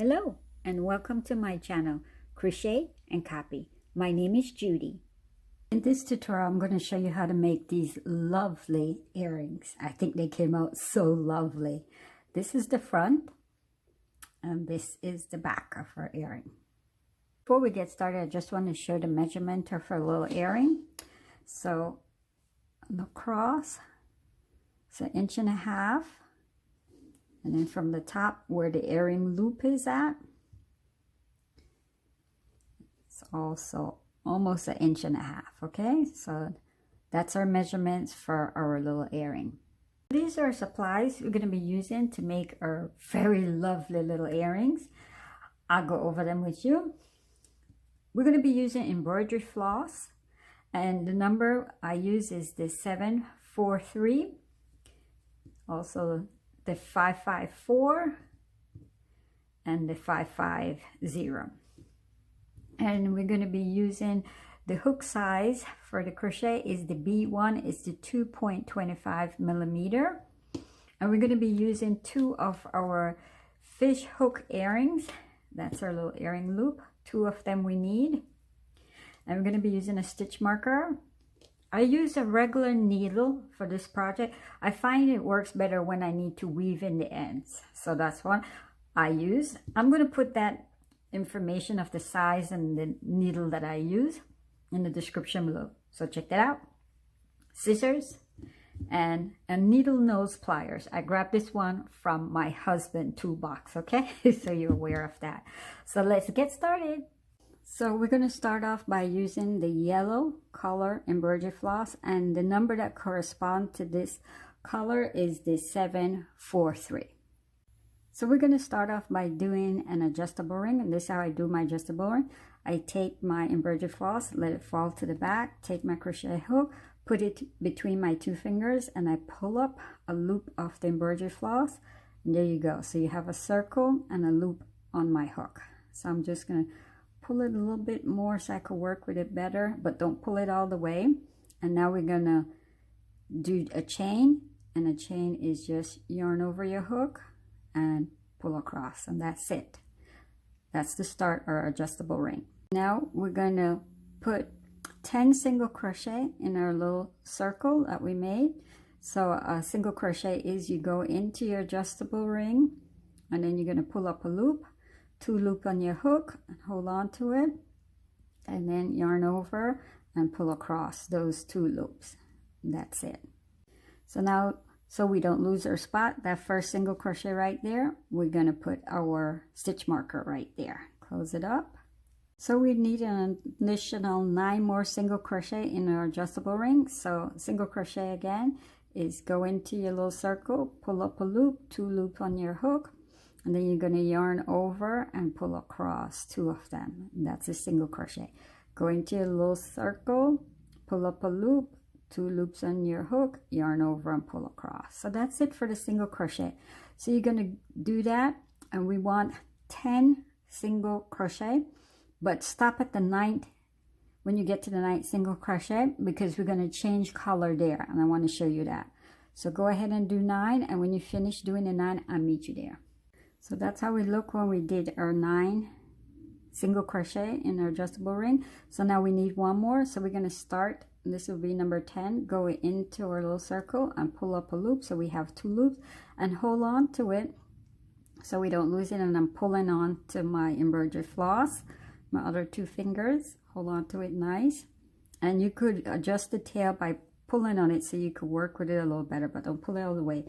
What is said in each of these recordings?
Hello and welcome to my channel, Crochet and Copy. My name is Judy. In this tutorial, I'm going to show you how to make these lovely earrings. I think they came out so lovely. This is the front and this is the back of our earring. Before we get started, I just want to show the measurement of our little earring. So on the cross, it's 1.5 inches. And then from the top where the earring loop is at, it's also almost 1.5 inches, okay? So that's our measurements for our little earring. These are supplies we're going to be using to make our very lovely little earrings. I'll go over them with you. We're going to be using embroidery floss, and the number I use is the 743, also the 554 and the 550. And we're going to be using the hook size for the crochet is the B1 is the 2.25 millimeter, and we're going to be using 2 of our fish hook earrings. That's our little earring loop. 2 of them we need, and we're going to be using a stitch marker. I use a regular needle for this project. I find it works better when I need to weave in the ends. So that's what I use. I'm going to put that information of the size and the needle that I use in the description below. So check that out. Scissors and a needle nose pliers. I grabbed this one from my husband's toolbox, okay? So you're aware of that. So let's get started. So we're going to start off by using the yellow color embroidery floss, and the number that corresponds to this color is the 743. So we're going to start off by doing an adjustable ring, and this is how I do my adjustable ring. I take my embroidery floss, let it fall to the back, take my crochet hook, put it between my 2 fingers, and I pull up a loop of the embroidery floss, and there you go. So you have a circle and a loop on my hook. So I'm just going to pull it a little bit more so I could work with it better, but don't pull it all the way. And now we're gonna do a chain, and a chain is just yarn over your hook and pull across, and that's it. That's the start of our adjustable ring. Now we're gonna put 10 single crochet in our little circle that we made. So a single crochet is you go into your adjustable ring, and then you're gonna pull up a loop, 2 loop on your hook and hold on to it, and then yarn over and pull across those 2 loops. That's it. So now, so we don't lose our spot, that first single crochet right there, we're going to put our stitch marker right there. Close it up. So we need an additional 9 more single crochet in our adjustable ring. So single crochet again is go into your little circle, pull up a loop, 2 loops on your hook, and then you're going to yarn over and pull across 2 of them. That's a single crochet. Go into your little circle, pull up a loop, 2 loops on your hook, yarn over and pull across. So that's it for the single crochet. So you're going to do that, and we want 10 single crochet, but stop at the 9th when you get to the 9th single crochet, because we're going to change color there, and I want to show you that. So go ahead and do 9, and when you finish doing the 9, I'll meet you there. So that's how we look when we did our 9 single crochet in our adjustable ring. So now we need 1 more. So we're going to start, this will be number 10, go into our little circle and pull up a loop. So we have 2 loops, and hold on to it so we don't lose it. And I'm pulling on to my embroidery floss, my other 2 fingers, hold on to it nice. And you could adjust the tail by pulling on it so you could work with it a little better, but don't pull it all the way.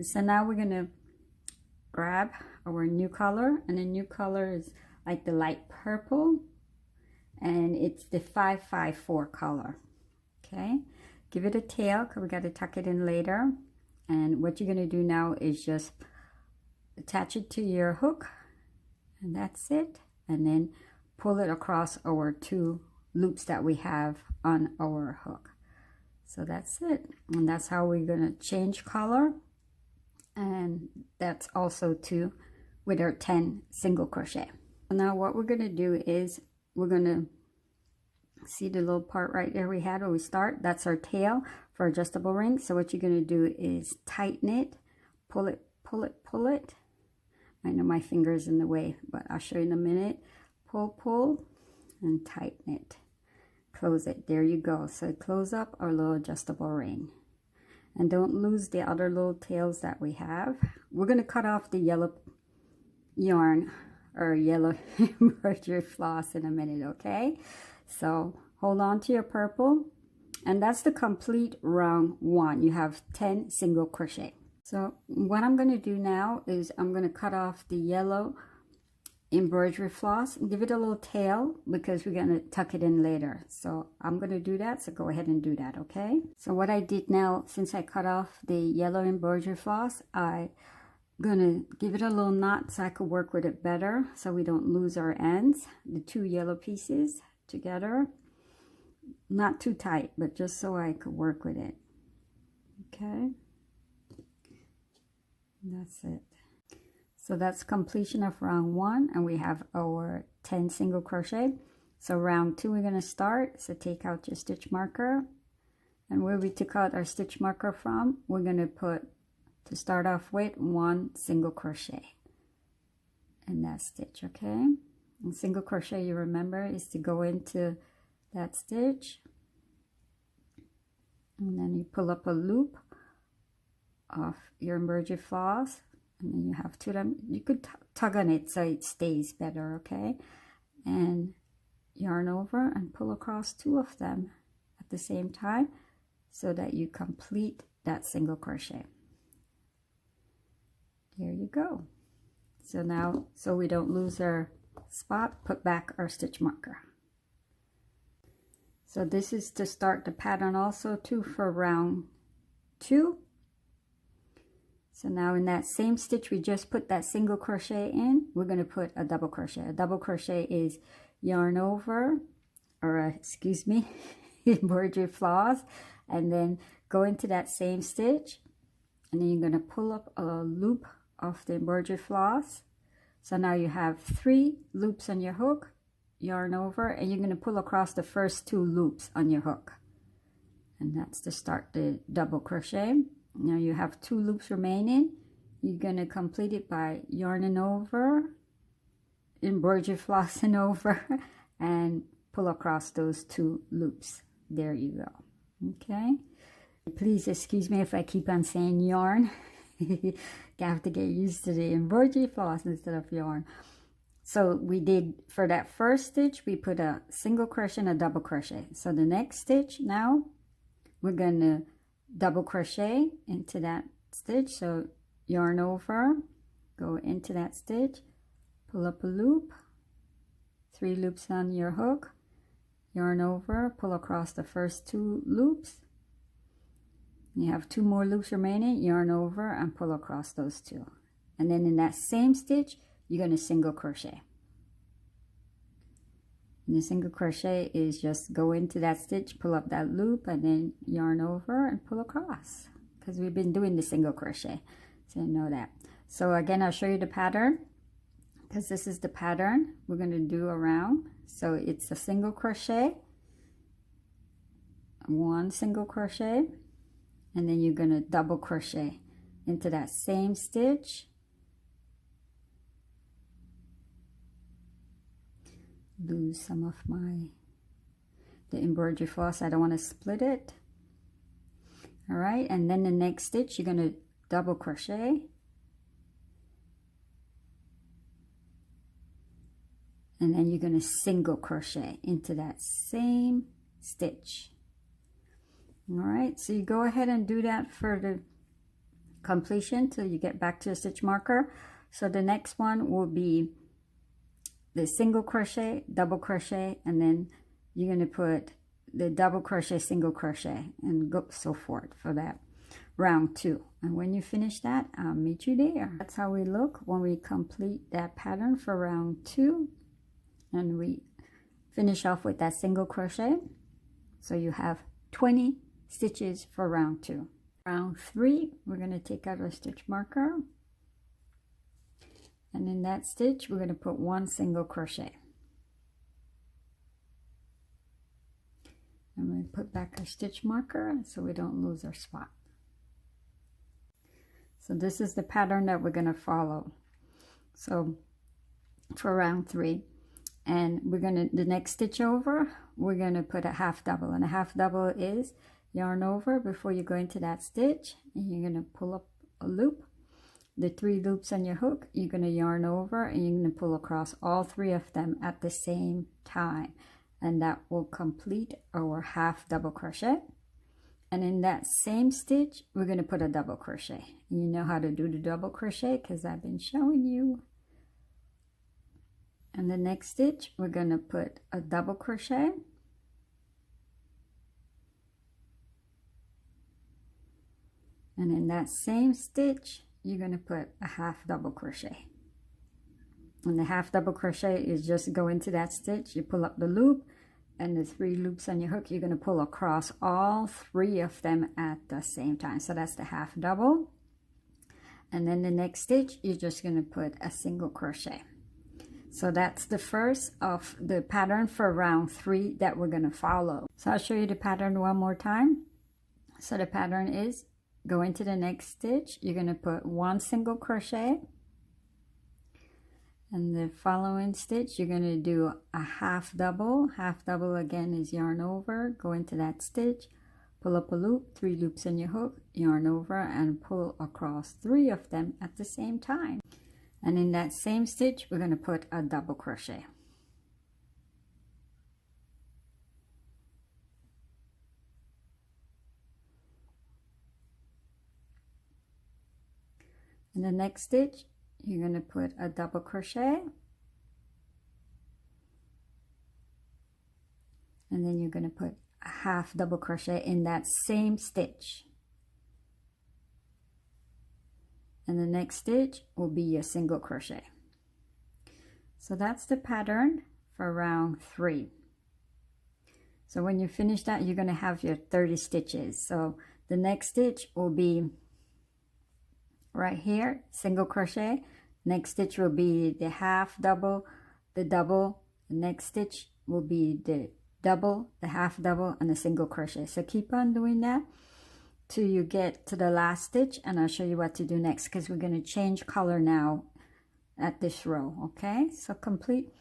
So now we're going to grab our new color, and the new color is like the light purple, and it's the 554 color. Okay, give it a tail because we got to tuck it in later. And what you're going to do now is just attach it to your hook, and that's it, and then pull it across our 2 loops that we have on our hook. So that's it, and that's how we're going to change color. And that's also too with our 10 single crochet. Now what we're going to do is we're going to see the little part right there we had when we start. That's our tail for adjustable ring. So what you're going to do is tighten it, pull it, pull it, pull it, I know my finger's in the way, but I'll show you in a minute. Pull, pull, and tighten it. Close it. There you go. So close up our little adjustable ring. And don't lose the other little tails that we have. We're going to cut off the yellow yarn or yellow embroidery floss in a minute, okay? So hold on to your purple. And that's the complete round 1. You have 10 single crochet. So what I'm going to do now is I'm going to cut off the yellow embroidery floss and give it a little tail because we're going to tuck it in later. So I'm going to do that, so go ahead and do that, okay? So what I did now, since I cut off the yellow embroidery floss, I'm going to give it a little knot so I could work with it better so we don't lose our ends, the 2 yellow pieces together. Not too tight, but just so I could work with it. Okay, that's it. So that's completion of round 1, and we have our 10 single crochet. So round 2 we're going to start. So take out your stitch marker, and where we took out our stitch marker from, we're going to put, to start off with, 1 single crochet in that stitch. Okay, and single crochet, you remember, is to go into that stitch, and then you pull up a loop of your embroidery floss, and then you have 2 of them. You could tug on it so it stays better, okay? And yarn over and pull across 2 of them at the same time so that you complete that single crochet. There you go. So now, so we don't lose our spot, put back our stitch marker. So this is to start the pattern also too for round 2. So now in that same stitch we just put that single crochet in, we're going to put a double crochet. A double crochet is yarn over, or excuse me, embroidery floss, and then go into that same stitch, and then you're going to pull up a loop of the embroidery floss. So now you have 3 loops on your hook, yarn over, and you're going to pull across the first 2 loops on your hook, and that's to start the double crochet. Now you have 2 loops remaining. You're going to complete it by yarning over, embroidery flossing over, and pull across those 2 loops. There you go. Okay, please excuse me if I keep on saying yarn. You have to get used to the embroidery floss instead of yarn. So we did, for that first stitch, we put a single crochet and a double crochet. So the next stitch now, we're going to double crochet into that stitch. So yarn over, go into that stitch, pull up a loop, 3 loops on your hook, yarn over, pull across the first 2 loops. You have 2 more loops remaining, yarn over and pull across those 2. And then in that same stitch, you're going to single crochet. And the single crochet is just go into that stitch, pull up that loop, and then yarn over and pull across, because we've been doing the single crochet, so you know that. So again, I'll show you the pattern, because this is the pattern we're going to do around. So it's a single crochet, 1 single crochet, and then you're going to double crochet into that same stitch, lose some of the embroidery floss, I don't want to split it. All right, and then the next stitch you're going to double crochet, and then you're going to single crochet into that same stitch. All right, so you go ahead and do that for the completion till you get back to the stitch marker. So the next one will be the single crochet, double crochet, and then you're going to put the double crochet, single crochet, and go so forth for that round 2. And when you finish that, I'll meet you there. That's how we look when we complete that pattern for round 2, and we finish off with that single crochet. So you have 20 stitches for round 2. Round 3, we're going to take out our stitch marker, and in that stitch we're going to put 1 single crochet, and we put back our stitch marker so we don't lose our spot. So this is the pattern that we're going to follow. So for round 3, and we're gonna, the next stitch over, we're gonna put a half double, and a half double is yarn over before you go into that stitch, and you're gonna pull up a loop, the 3 loops on your hook, you're gonna yarn over, and you're gonna pull across all 3 of them at the same time, and that will complete our half double crochet. And in that same stitch, we're gonna put a double crochet. You know how to do the double crochet because I've been showing you. And the next stitch, we're gonna put a double crochet. And in that same stitch, you're gonna put a half double crochet. And the half double crochet is just go into that stitch, you pull up the loop, and the 3 loops on your hook, you're gonna pull across all 3 of them at the same time. So that's the half double. And then the next stitch, you're just gonna put a single crochet. So that's the first of the pattern for round 3 that we're gonna follow. So I'll show you the pattern one more time. So the pattern is, go into the next stitch, you're gonna put 1 single crochet, and the following stitch you're gonna do a half double. Half double again is yarn over, go into that stitch, pull up a loop, 3 loops in your hook, yarn over, and pull across 3 of them at the same time. And in that same stitch, we're going to put a double crochet. In the next stitch, you're going to put a double crochet. And then you're going to put a half double crochet in that same stitch. And the next stitch will be a single crochet. So that's the pattern for round 3. So when you finish that, you're going to have your 30 stitches. So the next stitch will be right here, single crochet. Next stitch will be the half double, the double. The next stitch will be the double, the half double, and the single crochet. So keep on doing that till you get to the last stitch, and I'll show you what to do next because we're going to change color now at this row. Okay, so complete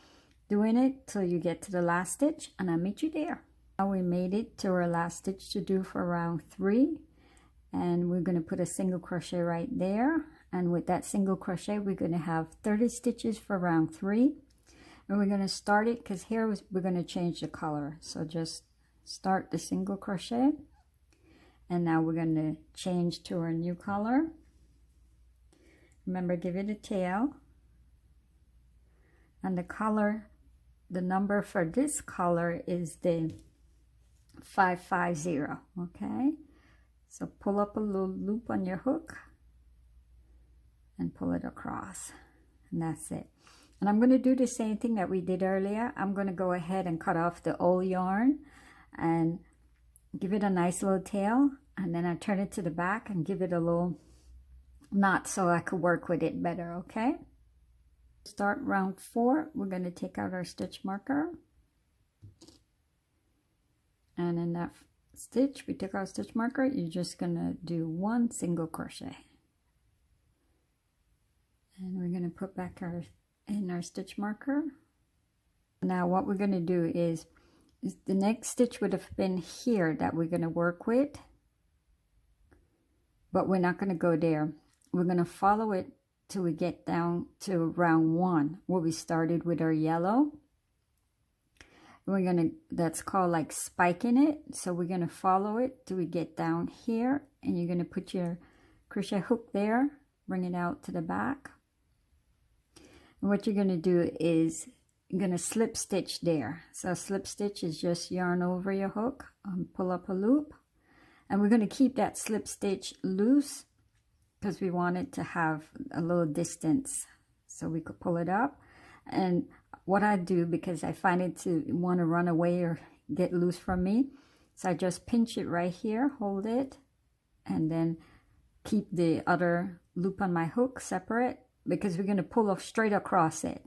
doing it till you get to the last stitch, and I'll meet you there. Now we made it to our last stitch to do for round 3, and we're going to put a single crochet right there, and with that single crochet we're going to have 30 stitches for round 3, and we're going to start it because here we're going to change the color. So just start the single crochet. And now we're going to change to our new color. Remember, give it a tail. And the color, the number for this color is the 550, okay? So pull up a little loop on your hook and pull it across. And that's it. And I'm going to do the same thing that we did earlier. I'm going to go ahead and cut off the old yarn and give it a nice little tail, and then I turn it to the back and give it a little knot so I could work with it better, okay? Start round 4, we're going to take out our stitch marker, and in that stitch we took our stitch marker, you're just going to do 1 single crochet, and we're going to put back our stitch marker. Now what we're going to do is the next stitch would have been here that we're going to work with, but we're not going to go there. We're going to follow it till we get down to round 1 where we started with our yellow. We're going to, that's called like spiking it. So we're going to follow it till we get down here, and you're going to put your crochet hook there, bring it out to the back. And what you're going to do is you're going to slip stitch there. So a slip stitch is just yarn over your hook and pull up a loop, and we're going to keep that slip stitch loose because we want it to have a little distance so we could pull it up. And what I do, because I find it to want to run away or get loose from me, so I just pinch it right here, hold it, and then keep the other loop on my hook separate, because we're going to pull off straight across it.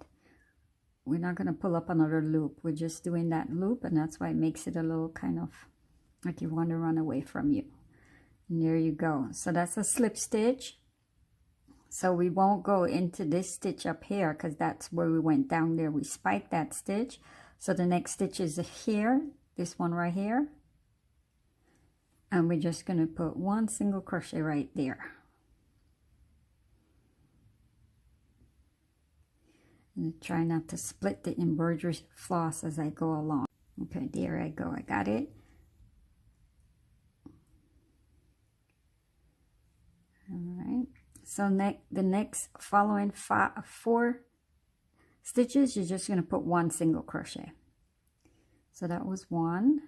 We're not going to pull up another loop. We're just doing that loop, and that's why it makes it a little kind of like you want to run away from you. And there you go. So that's a slip stitch. So we won't go into this stitch up here because that's where we went down there. We spiked that stitch. So the next stitch is here, this one right here. And we're just going to put one single crochet right there. And try not to split the embroidery floss as I go along. Okay, there I go. I got it. All right. So the next following 4 stitches, you're just going to put one single crochet. So that was 1,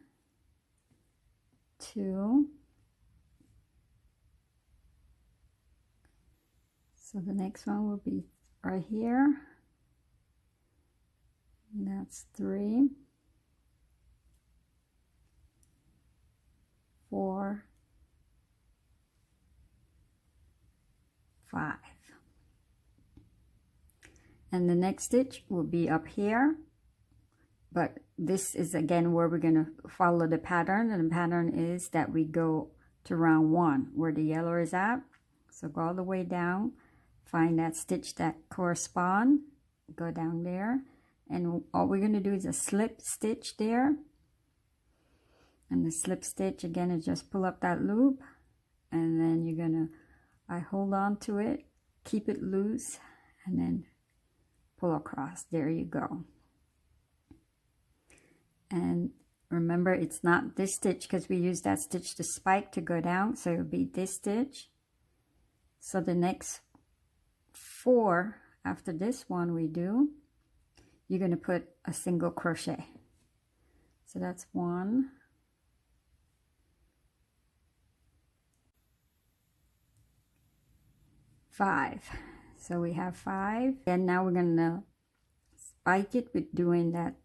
2. So the next one will be right here. And that's 3, 4, 5. And the next stitch will be up here, but this is again where we're going to follow the pattern, and the pattern is that we go to round 1 where the yellow is at. So go all the way down, find that stitch that correspond, go down there, and all we're going to do is a slip stitch there. And the slip stitch again is just pull up that loop, and then you're going to I hold on to it, keep it loose, and then pull across. There you go. And remember, it's not this stitch because we use that stitch to spike to go down, so it'll be this stitch. So the next 4 after this one we do, you're going to put a single crochet. So that's 1, 5. So we have 5, and now we're going to spike it with doing that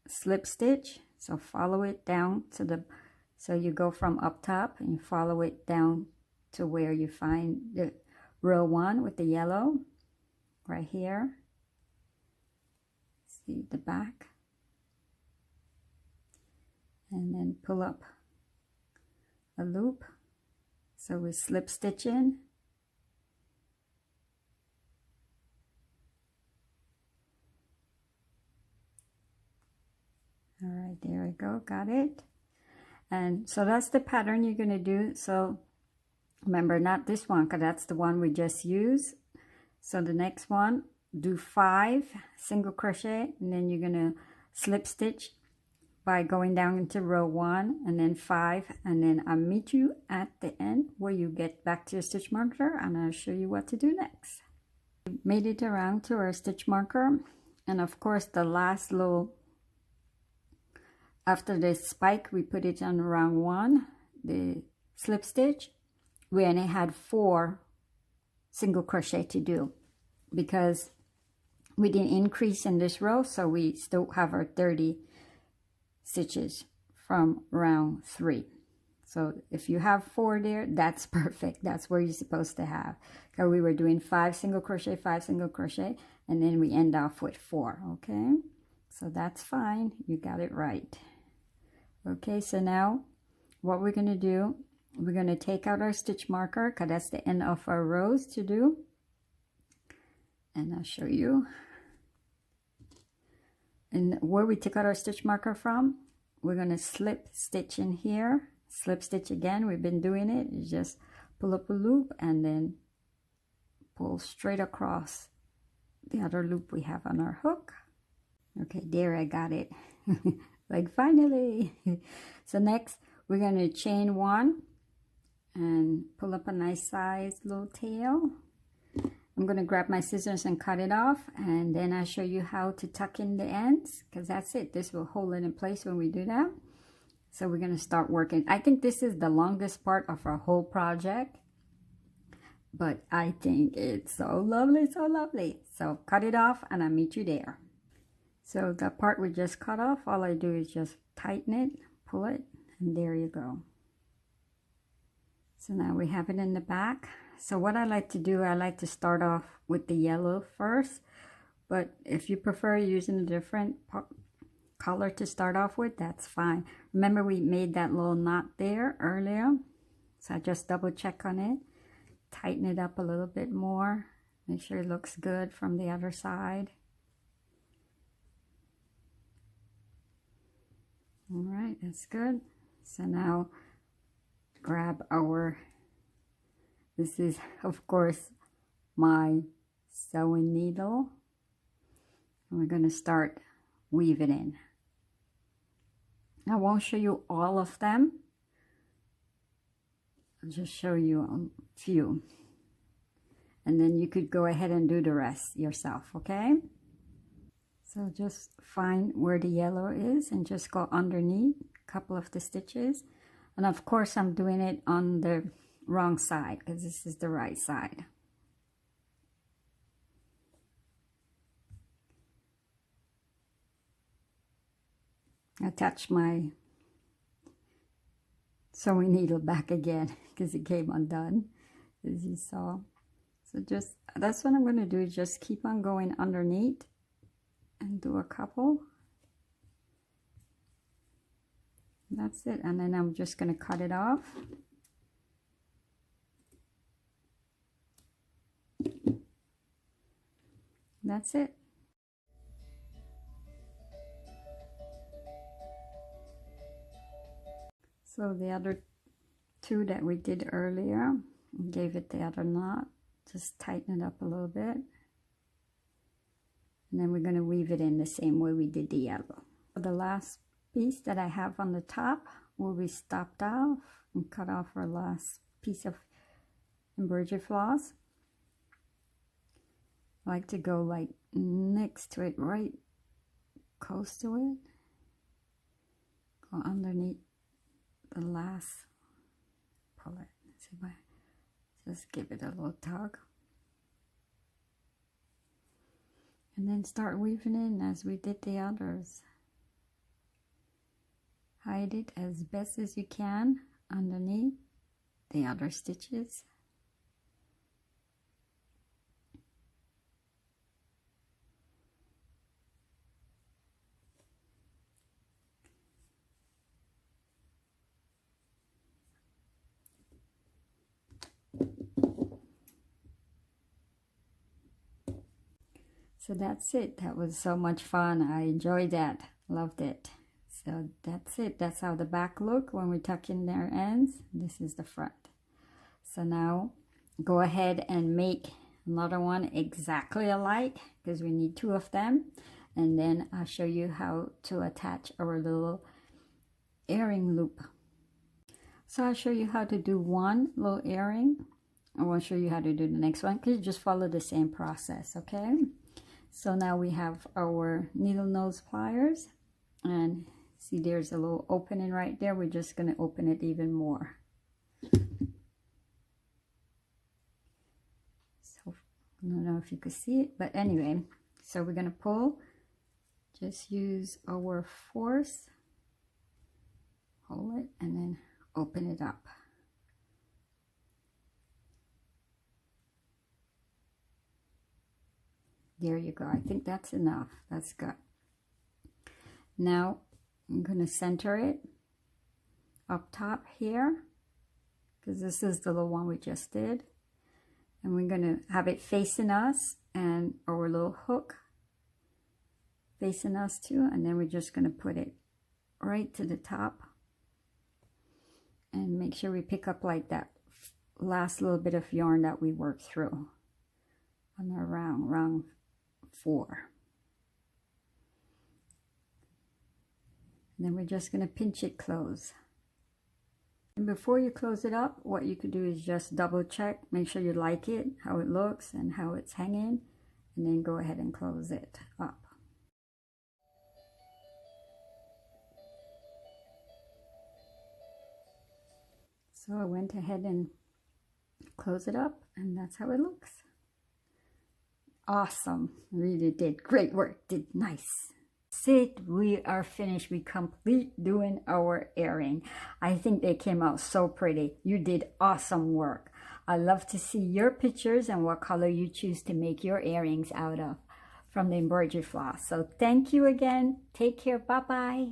slip stitch. So follow it down to the, so you go from up top and you follow it down to where you find the row 1 with the yellow right here. See the back, and then pull up a loop. So we slip stitch in. All right, there we go, got it. And so that's the pattern you're going to do. So remember, not this one because that's the one we just used. So the next one, do 5 single crochet, and then you're going to slip stitch by going down into row 1, and then 5, and then I'll meet you at the end where you get back to your stitch marker, and I'll show you what to do next. We made it around to our stitch marker, and of course the last little, after the spike, we put it on round 1, the slip stitch. We only had 4 single crochet to do because we didn't increase in this row, so we still have our 30 stitches from round 3. So if you have 4 there, that's perfect. That's where you're supposed to have. Because we were doing 5 single crochet, 5 single crochet, and then we end off with 4, okay? So that's fine. You got it right. Okay, so now what we're going to do, we're going to take out our stitch marker because that's the end of our rows to do. And I'll show you. And where we took out our stitch marker from, we're going to slip stitch in here. Slip stitch again. We've been doing it. You just pull up a loop and then pull straight across the other loop we have on our hook. Okay, there I got it. Like finally. So next we're going to chain 1 and pull up a nice size little tail. I'm going to grab my scissors and cut it off, and then I'll show you how to tuck in the ends, because that's it. This will hold it in place when we do that. So we're going to start working. I think this is the longest part of our whole project, but I think it's so lovely, so lovely. So cut it off and I'll meet you there. So the part we just cut off, all I do is just tighten it, pull it, and there you go. So now we have it in the back. So what I like to do, I like to start off with the yellow first, but if you prefer using a different color to start off with, that's fine. Remember we made that little knot there earlier, so I just double check on it, tighten it up a little bit more, Make sure it looks good from the other side. All right, that's good. So now grab our, this is of course my sewing needle, and we're going to start weaving in. I won't show you all of them. I'll just show you a few. And then you could go ahead and do the rest yourself, okay? So just find where the yellow is and just go underneath a couple of the stitches. And of course I'm doing it on the wrong side because this is the right side. I touched my sewing needle back again because it came undone, as you saw. So just, that's what I'm going to do, is just keep on going underneath and do a couple. That's it. And then I'm just going to cut it off. That's it. So the other two that we did earlier, gave it the other knot, just tighten it up a little bit. And then we're going to weave it in the same way we did the yellow. The last piece that I have on the top will be stopped off and cut off our last piece of embroidery floss. I like to go like next to it, right close to it. Go underneath the last, pull it, see if I just give it a little tug, and then start weaving in as we did the others. Hide it as best as you can underneath the other stitches. So that's it. That was so much fun. I enjoyed that. Loved it. So that's it. That's how the back look when we tuck in their ends. This is the front. So now go ahead and make another one exactly alike, because we need two of them. And then I'll show you how to attach our little earring loop. So I'll show you how to do one little earring. I won't show you how to do the next one, because you just follow the same process, okay? So now we have our needle nose pliers, and see there's a little opening right there. We're just going to open it even more. So I don't know if you could see it, but anyway, so we're going to pull, just use our force, hold it, and then open it up. There you go. I think that's enough. That's good. Now I'm going to center it up top here, because this is the little one we just did. And we're going to have it facing us and our little hook facing us too. And then we're just going to put it right to the top. And make sure we pick up like that last little bit of yarn that we worked through on our round 4. And then we're just going to pinch it close. And before you close it up, what you could do is just double check, make sure you like it, how it looks and how it's hanging, and then go ahead and close it up. So I went ahead and closed it up, and that's how it looks. Awesome. Really did great work. Did nice. That's it. We are finished. We complete doing our earring. I think they came out so pretty. You did awesome work. I love to see your pictures and what color you choose to make your earrings out of from the embroidery floss. So thank you again. Take care. Bye bye.